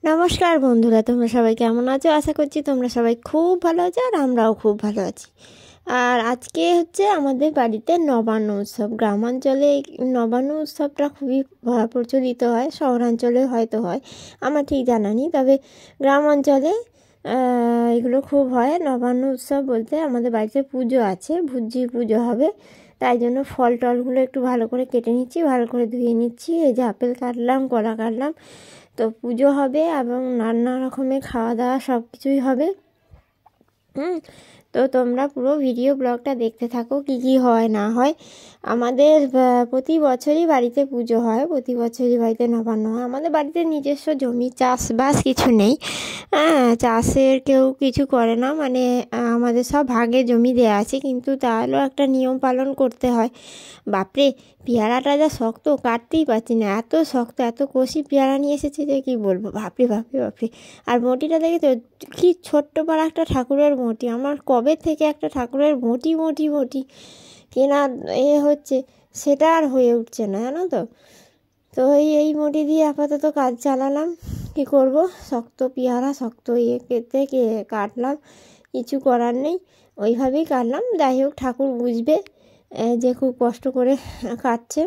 নমস্কার বন্ধুরা, তোমরা সবাই কেমন আছো? আশা করছি তোমরা সবাই খুব ভালো আছো আর আমরাও খুব ভালো আছি। আর আজকে হচ্ছে আমাদের বাড়িতে নবান্ন উৎসব। গ্রামাঞ্চলে এই নবান্ন উৎসবটা খুবই প্রচলিত হয়, শহরাঞ্চলে হয়তো হয়, আমার ঠিক জানা নেই। তবে গ্রাম অঞ্চলে এগুলো খুব হয়। নবান্ন উৎসব বলতে আমাদের বাড়িতে পুজো আছে, ভুজি পুজো হবে, তাই জন্য ফল টলগুলো একটু ভালো করে কেটে নিচ্ছি, ভালো করে ধুয়ে নিচ্ছি। এই যে আপেল কাটলাম, কলা কাটলাম, তো পুজো হবে এবং নানা রকমের খাওয়া দাওয়া সব কিছুই হবে। তো তোমরা পুরো ভিডিও ব্লগটা দেখতে থাকো, কি কি হয় না হয়। আমাদের প্রতি বছরই বাড়িতে পুজো হয়, প্রতি বছরই বাড়িতে নবান্ন হয়। আমাদের বাড়িতে নিজস্ব জমি চাষবাস কিছু নেই, চাষের কেউ কিছু করে না, মানে আমাদের সব ভাগে জমি দেওয়া আছে, কিন্তু তাহলেও একটা নিয়ম পালন করতে হয়। বাপরে, পেয়ারাটা যা শক্ত, কাটতেই পারছি না, এত শক্ত, এত কষি পেয়ারা নিয়ে এসেছে যে কি বলবো। বাপরে বাপরে বাপরে। আর মটিটা দেখে তো কি ছোট্ট পাড়া একটা ঠাকুরের মটি। আমার কবে থেকে একটা ঠাকুরের মটি মটি মটি কেনা হচ্ছে, সেটা আর হয়ে উঠছে না, জানো তো। তো এই মটি দিয়ে আপাতত কাজ চালালাম, কি করব, শক্ত পেয়ারা, শক্ত থেকে কাটলাম, কিছু করার নেই, ওইভাবেই কাটলাম। যাই হোক, ঠাকুর বুঝবে যে খুব কষ্ট করে কাটছে।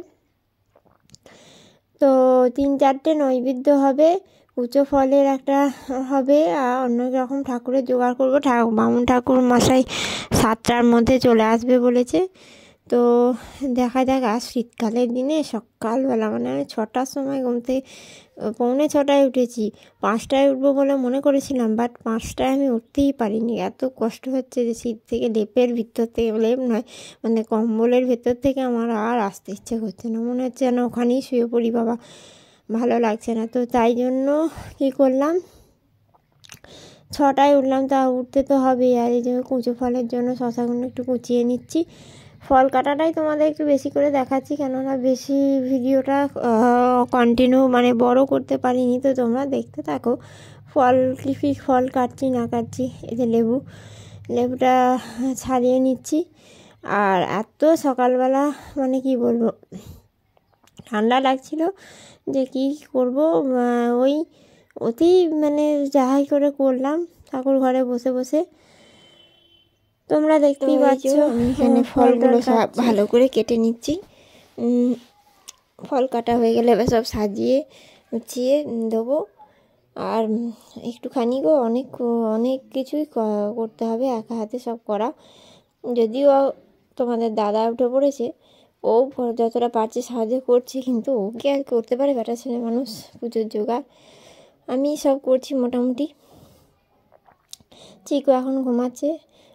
তো 3-4টে নৈবেদ্য হবে, কুচো ফলের একটা হবে, আর অন্য রকম ঠাকুরের জোগাড় করবো। বামুন ঠাকুর মশাই 7টার মধ্যে চলে আসবে বলেছে। তো দেখা যাক। আর শীতকালের দিনে সকালবেলা, মানে আমি 6টার সময় ঘুম থেকে, 6:45 উঠেছি। 5টায় উঠবো বলে মনে করেছিলাম, বাট 5টায় আমি উঠতেই পারিনি। এত কষ্ট হচ্ছে যে শীত থেকে লেপের ভিতর থেকে, লেপ নয় মানে কম্বলের ভেতর থেকে আমার আর আসতে ইচ্ছে করছে না, মনে হচ্ছে যেন ওখানেই শুয়ে পড়ি বাবা, ভালো লাগছে না। তো তাই জন্য কী করলাম, 6টায় উঠলাম, তা উঠতে তো হবে। আর এই যে কুচো ফলের জন্য শশাগুলো একটু কুচিয়ে নিচ্ছি। ফল কাটাটাই তোমাদের একটু বেশি করে দেখাচ্ছি, কেননা বেশি ভিডিওটা কন্টিনিউ মানে বড় করতে পারিনি। তো তোমরা দেখতে থাকো ফল কাটছি না কাটছি। এই যে লেবুটা ছাড়িয়ে নিচ্ছি। আর এত সকালবেলা, মানে কি বলবো, ঠান্ডা লাগছিল যে কি করব, ওই অতি মানে যাহাই করে করলাম ঠাকুর ঘরে বসে বসে। তোমরা দেখতেই পাচ্ছ এখানে ফলগুলো সব ভালো করে কেটে নিচ্ছি। ফল কাটা হয়ে গেলে এবার সব সাজিয়ে গুছিয়ে দেবো। আর একটুখানি অনেক কিছুই করতে হবে, একা হাতে সব করা। যদিও তোমাদের দাদা উঠে পড়েছে, ও যতটা পারছে সাহায্য করছে, কিন্তু ওকে আর করতে পারে, বেটা ছেলে মানুষ, পুজোর জোগাড় আমি সব করছি মোটামুটি। চিকু এখন ঘুমাচ্ছে,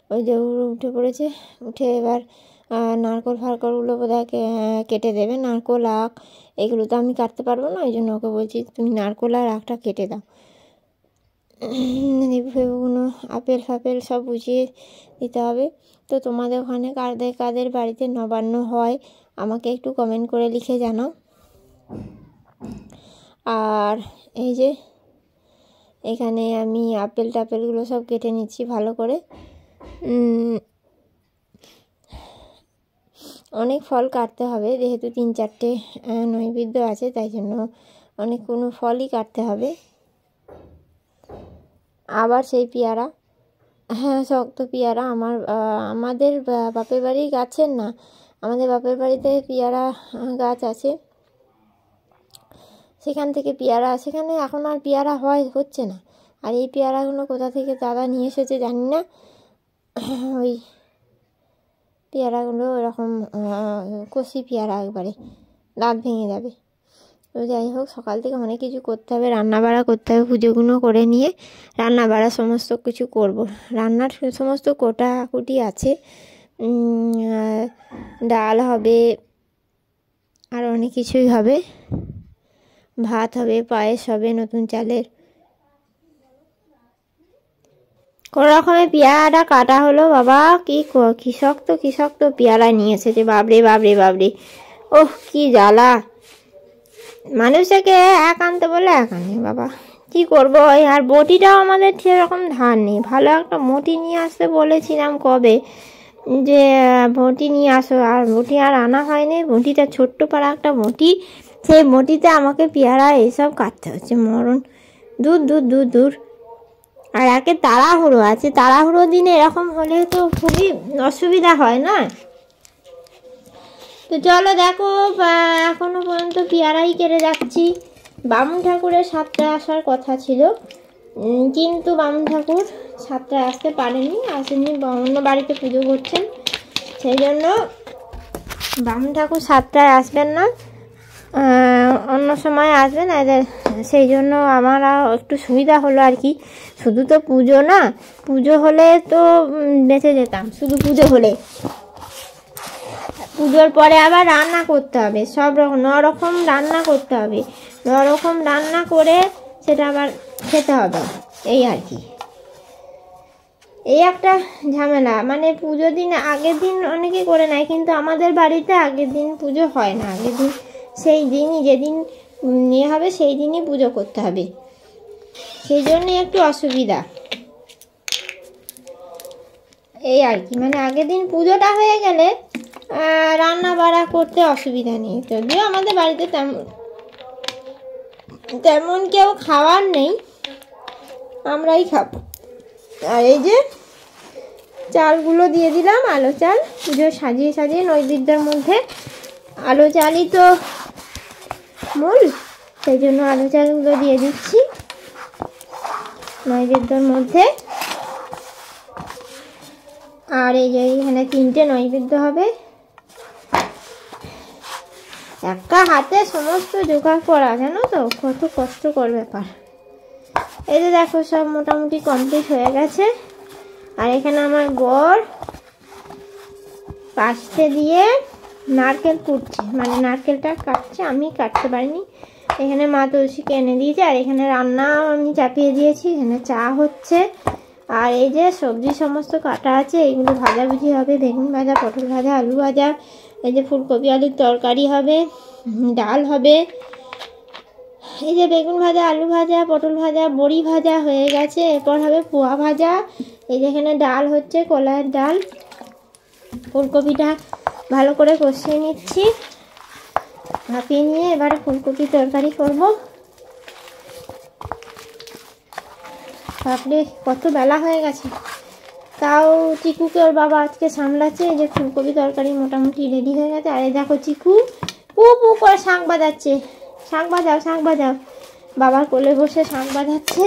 ওই যে উঠে পড়েছে, উঠে এবার নারকোল ফারকলগুলো বোধহয় কেটে দেবে। নারকোল, আখ এগুলো তো আমি কাটতে পারবো না, ওই জন্য ওকে বলছি তুমি নারকোল আর আখটা কেটে দাও। লেবু ফেবুগুলো, আপেল ফাপেল সব বুঝিয়ে দিতে হবে। তো তোমাদের ওখানে কাদের বাড়িতে নবান্ন হয় আমাকে একটু কমেন্ট করে লিখে জানাও। আর এই যে এখানে আমি আপেল টাপেলগুলো সব কেটে নিচ্ছি ভালো করে। অনেক ফল কাটতে হবে, যেহেতু 3-4টে নৈবেদ্য আছে, তাই জন্য অনেকগুলো ফলই কাটতে হবে। আবার সেই পেয়ারা, হ্যাঁ শক্ত পেয়ারা। আমাদের বাপের বাড়ির গাছের না, আমাদের বাপের বাড়িতে পেয়ারা গাছ আছে, সেখান থেকে পেয়ারা, সেখানে এখন আর পেয়ারা হচ্ছে না। আর এই পেয়ারাগুলো কোথা থেকে দাদা নিয়ে এসেছে জানি না, ওই পেয়ারাগুলো এরকম কষি পেয়ারা, একবারে দাঁত ভেঙে যাবে। তো যাই হোক, সকাল থেকে অনেক কিছু করতে হবে, রান্নাবাড়া করতে হবে, পুজোগুলো করে নিয়ে রান্নাবাড়া সমস্ত কিছু করব। রান্নার সমস্ত কোটাকুটি আছে, ডাল হবে, আর অনেক কিছুই হবে, ভাত হবে, পায়েস হবে নতুন চালের। কোনো রকমের পেয়ারাটা কাটা হলো। বাবা কি শক্ত পেয়ারা নিয়ে এসেছে, বাবরে বাবরে বাবরে, ওহ কি জ্বালা। মানুষকে এক আনতে বলে এক আনে বাবা, কি করবো। আর বটিটাও আমাদের সেরকম ধার নেই, ভালো একটা মটি নিয়ে আসতে বলেছিলাম কবে যে বটি নিয়ে আসো, আর বটি আর আনা হয়নি। বটিটা ছোট্ট পাড়া একটা বটি, সেই বটিতে আমাকে পেয়ারা এইসব কাটতে হচ্ছে, মরণ দূর দূর দূর দূর। আর একে তাড়াহুড়ো আছে, তাড়াহুড়ো দিনে এরকম হলে তো খুবই অসুবিধা হয় না। তো চলো দেখো, এখনো পর্যন্ত পেয়ারাই কেটে যাচ্ছি। বামুন ঠাকুরের 7টায় আসার কথা ছিল, কিন্তু বামুন ঠাকুর 7টায় আসতে পারেনি, আসেনি, অন্য বাড়িতে পুজো করছেন, সেই জন্য বামুন ঠাকুর 7টায় আসবেন না, অন্য সময় আসবেন। সেই জন্য আমার একটু সুবিধা হলো আর কি। শুধু তো পুজো না, পুজো হলে তো বেঁচে যেতাম, শুধু পুজো হলে। পুজোর পরে আবার রান্না করতে হবে, সব রকম 9 রকম রান্না করতে হবে, 9 রকম রান্না করে সেটা আবার খেতে হবে, এই আর কি। এই একটা ঝামেলা, মানে পুজো দিন আগের দিন অনেকে করে নেয়, কিন্তু আমাদের বাড়িতে আগের দিন পুজো হয় না। আগের দিন সেই দিনই, যেদিন নিয়ে হবে সেই দিনই পুজো করতে হবে, সেই জন্যই একটু অসুবিধা, এই আর কি। মানে আগের দিন পুজোটা হয়ে গেলে রান্না বাড়া করতে অসুবিধা নেই। যদিও আমাদের বাড়িতে তেমন কেউ খাওয়ার নেই, আমরাই খাবো। আর এই যে চালগুলো দিয়ে দিলাম, আলো চাল, পুজো সাজিয়ে সাজিয়ে নৈবেদ্যের মধ্যে আলো চালই তো মূল, সেই জন্য আলো চালগুলো দিয়ে দিচ্ছি নৈবেদ্যের মধ্যে। আর এই যে এখানে 3টে নৈবেদ্য হবে, একা হাতে সমস্ত জোগাড় করা, জানো তো কত কষ্টকর ব্যাপার। এই যে দেখো সব মোটামুটি কমপ্লিট হয়ে গেছে। আর এখানে আমার বর কাটতে দিয়ে নারকেল কুটছে, মানে নারকেলটা কাটছে, আমি কাটতে পারিনি। এখানে মা তুলসীকে এনে দিয়েছে, আর এখানে রান্না আমি চাপিয়ে দিয়েছি, এখানে চা হচ্ছে। আর এই যে সবজি সমস্ত কাটা আছে, এগুলো ভাজাভুজি হবে, বেগুন ভাজা, পটল ভাজা, আলু ভাজা, এই যে ফুলকপি আলুর তরকারি হবে, ডাল হবে। এই যে বেগুন ভাজা, আলু ভাজা, পটল ভাজা, বড়ি ভাজা হয়ে গেছে, এরপর হবে পোয়া ভাজা। এই যে এখানে ডাল হচ্ছে, কলাইয়ের ডাল। ফুলকপিটা ভালো করে কষিয়ে নিচ্ছি, ভাপিয়ে নিয়ে এবারে ফুলকপি তরকারি করব। বাপরে কত বেলা হয়ে গেছে, তাও চিকুকে ওর বাবা আজকে সামলাচ্ছে। এই যে ফুলকপি তরকারি মোটামুটি রেডি হয়ে গেছে। আর এই দেখো চিকু পু পু করে শাঁখ বাজাচ্ছে, শাঁখ বাজাও, শাঁখ বাজাও, বাবার কোলে বসে শাঁখ বাজাচ্ছে।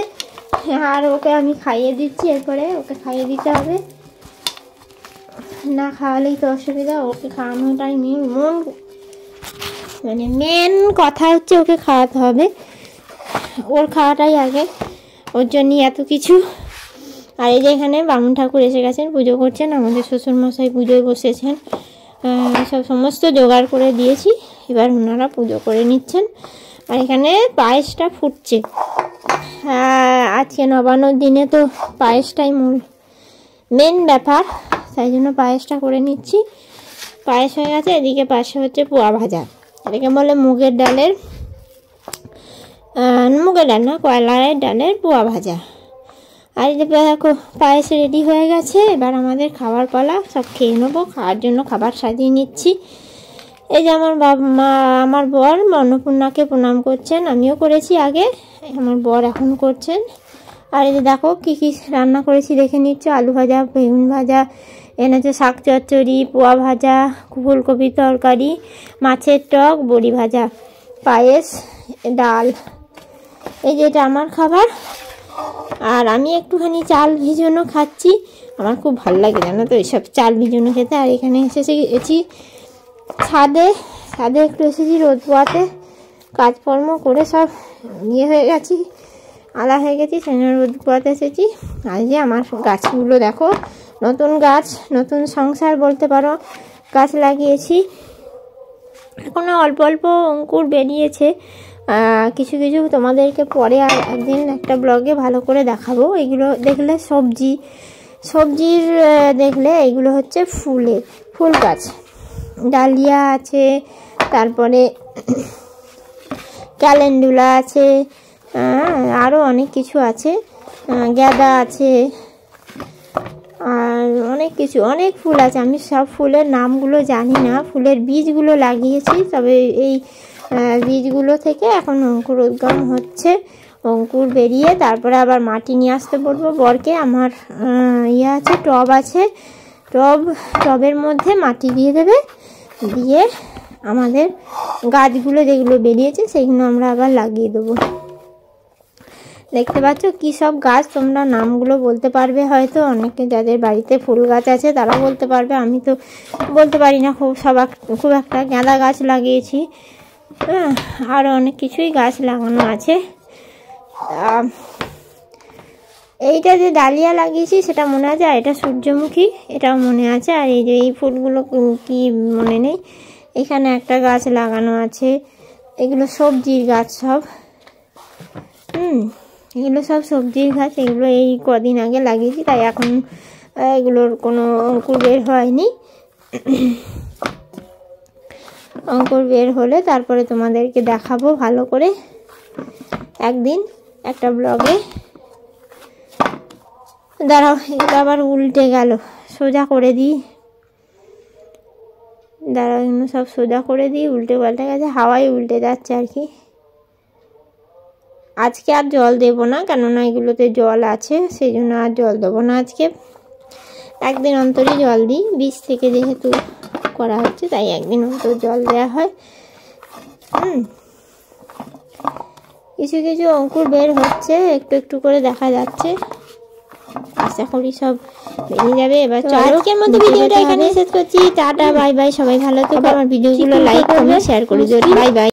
আর ওকে আমি খাইয়ে দিচ্ছি, এরপরে ওকে খাইয়ে দিতে হবে, না খাওয়ালেই তো অসুবিধা। ওকে খাওয়ানোটাই মেন কথা হচ্ছে, ওকে খাওয়াতে হবে, ওর খাওয়াটাই আগে, ওর জন্যই এত কিছু। আর এই যে এখানে বামুন ঠাকুর এসে গেছেন, পুজো করছেন, আমাদের শ্বশুরমশাই পুজোয় বসেছেন, সব সমস্ত জোগাড় করে দিয়েছি, এবার ওনারা পুজো করে নিচ্ছেন। আর এখানে পায়েসটা ফুটছে, আজকে নবান্নর দিনে তো পায়েসটাই মেন ব্যাপার, তাই জন্য পায়েসটা করে নিচ্ছি। পায়েস হয়ে গেছে, এদিকে পাশে হচ্ছে পোয়া ভাজা, এটাকে বলে মুগের ডাল না, কয়লার ডালের পোয়া ভাজা। আর এই যে দেখো পায়েস রেডি হয়ে গেছে, এবার আমাদের খাবার পালা, সব খেয়ে নেবো। খাওয়ার জন্য খাবার সাজিয়ে নিচ্ছি। এই যে আমার বর অন্নপূর্ণাকে প্রণাম করছেন, আমিও করেছি আগে, আমার বর এখন করছেন। আর এই যে দেখো কী কী রান্না করেছি দেখে নিচ্ছ, আলু ভাজা, বেগুন ভাজা, এনেছে শাক চচ্চড়ি, পোয়া ভাজা, ফুলকপি তরকারি, মাছের টক, বড়ি ভাজা, পায়েস, ডাল। এই যে এটা আমার খাবার। আর আমি একটুখানি চাল ভিজানো খাচ্ছি, আমার খুব ভালো লাগে জানো তো এইসব চাল ভিজানো খেতে। আর এখানে এসেছি ছাদে একটু এসেছি রোদ পোয়াতে, কাজকর্ম করে সব হয়ে গেছি, আলা হয়ে গেছি, সেখানে রোদ পোয়াতে এসেছি। আর যে আমার গাছগুলো দেখো, নতুন গাছ, নতুন সংসার বলতে পারো, গাছ লাগিয়েছি, এখনো অল্প অল্প অঙ্কুর বেরিয়েছে, কিছু কিছু তোমাদেরকে পরে আর একদিন একটা ব্লগে ভালো করে দেখাবো। এগুলো দেখলে সবজির দেখলে এগুলো হচ্ছে ফুল গাছ, ডালিয়া আছে, তারপরে ক্যালেন্ডুলা আছে, আরও অনেক কিছু আছে, গাঁদা আছে, আর অনেক ফুল আছে। আমি সব ফুলের নামগুলো জানি না, ফুলের বীজগুলো লাগিয়েছি, তবে এই বীজগুলো থেকে এখন অঙ্কুরোদ্গম হচ্ছে, অঙ্কুর বেরিয়ে তারপরে আবার মাটি নিয়ে আসতে বলবো বরকে। আমার ইয়ে আছে, টব আছে, টবের মধ্যে মাটি দিয়ে দেবে, দিয়ে আমাদের গাছগুলো যেগুলো বেরিয়েছে সেগুলো আমরা আবার লাগিয়ে দেবো। দেখতে পাচ্ছ কী সব গাছ, তোমরা নামগুলো বলতে পারবে হয়তো, অনেকে যাদের বাড়িতে ফুল গাছ আছে তারা বলতে পারবে, আমি তো বলতে পারি না খুব একটা। গাঁদা গাছ লাগিয়েছি, হ্যাঁ, আরও অনেক কিছুই গাছ লাগানো আছে। এইটা যে ডালিয়া লাগিয়েছি সেটা মনে আছে, আর এটা সূর্যমুখী এটাও মনে আছে, আর এই যে এই ফুলগুলো কি মনে নেই। এখানে একটা গাছ লাগানো আছে, এগুলো সবজির গাছ সব, এগুলো সব সবজির গাছ। এগুলো এই কদিন আগে লাগিয়েছি, তাই এখন এগুলোর কোনো অঙ্কুর বের হয়নি। অঙ্কুর বের হলে তারপরে তোমাদেরকে দেখাবো ভালো করে একদিন একটা ব্লগে। দাঁড়াও, এগুলো আবার উল্টে গেল, সোজা করে দিই। দাঁড়াও, এগুলো সব সোজা করে দিই, উল্টে পাল্টে গেছে, হাওয়ায় উল্টে যাচ্ছে আর কি। আজকে আর জল দেবো না, কেননা এগুলোতে জল আছে, সেই জন্য আর জল দেবো না আজকে। একদিন অন্তরই জল দিই, বীজ থেকে যেহেতু করা হচ্ছে তাই একদিন অন্তর জল দেওয়া হয়। কিছু কিছু অঙ্কুর বের হচ্ছে, একটু একটু করে দেখা যাচ্ছে, আশা করি সব বেরিয়ে যাবে। এবার চলো, আজকের মতো ভিডিওটা এখানে শেষ করছি। টাটা, বাই বাই, সবাই ভালো থেকো। আমার ভিডিওগুলো লাইক কমেন্ট শেয়ার করে দিও। Bye bye.